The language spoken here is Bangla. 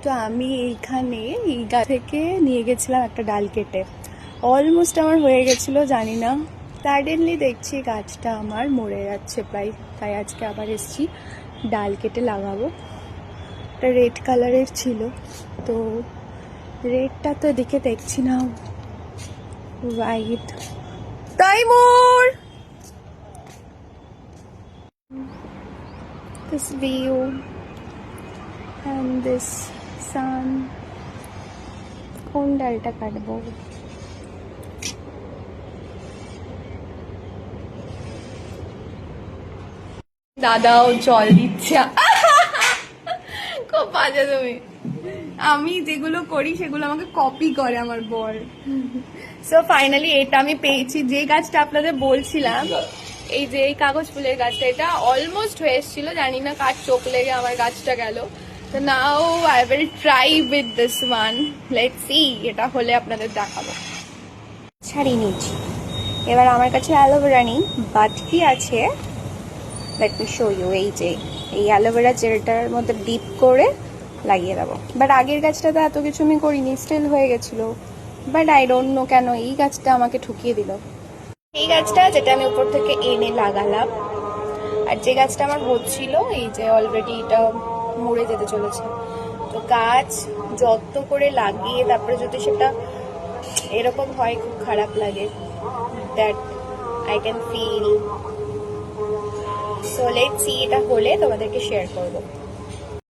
তো আমি এইখানে এই গাছ থেকে নিয়ে গেছিলাম একটা ডাল কেটে, অলমোস্ট আমার হয়ে গেছিলো, জানি না সাডেনলি দেখছি গাছটা আমার মরে যাচ্ছে প্রায়। তাই আজকে আবার এসেছি ডাল কেটে লাগাবো। এটা রেড কালারের ছিল, তো রেডটা তো এদিকে দেখছি না, white. Taimur, this view and this sun. কোন ডালটা কাটবো? দাদাও জল দিচ্ছে। খুব বাজে তুমি। আমি যেগুলো করি সেগুলো আমাকে কপি করে আমার বর। সো ফাইনালি এটা আমি পেয়েছি, যে গাছটা আপনাদের বলছিলাম, এই যে এই কাগজ ফুলের গাছটা, এটা অলমোস্ট হয়ে এসেছিল, জানি না কার চোখ লেগে আমার গাছটা গেল। তো now I will try with this one, let's see এটা হলে আপনাদের দেখাবো। ছাড়িয়ে নিয়েছি, এবার আমার কাছে অ্যালোভেরা নেই, বাট কি আছে লেট মি শো ইউ। এই যে এই অ্যালোভেরা জেলটার মধ্যে ডিপ করে লাগিয়ে দেবো। বাট আগের গাছটাতে এত কিছু আমি করিনি, স্টিল হয়ে গেছিলো। বাট আই ডোন্ট নো কেন এই গাছটা আমাকে ঠকিয়ে দিল। এই গাছটা যেটা আমি উপর থেকে এনে লাগালাম, আর যে গাছটা আমার হচ্ছিল, এই যে অলরেডি এটা মরে যেতে চলেছে। তো গাছ যত্ন করে লাগিয়ে তারপরে যদি সেটা এরকম হয়, খুব খারাপ লাগে। That I can feel. So let's see এটা হলে তোমাদেরকে শেয়ার করবো।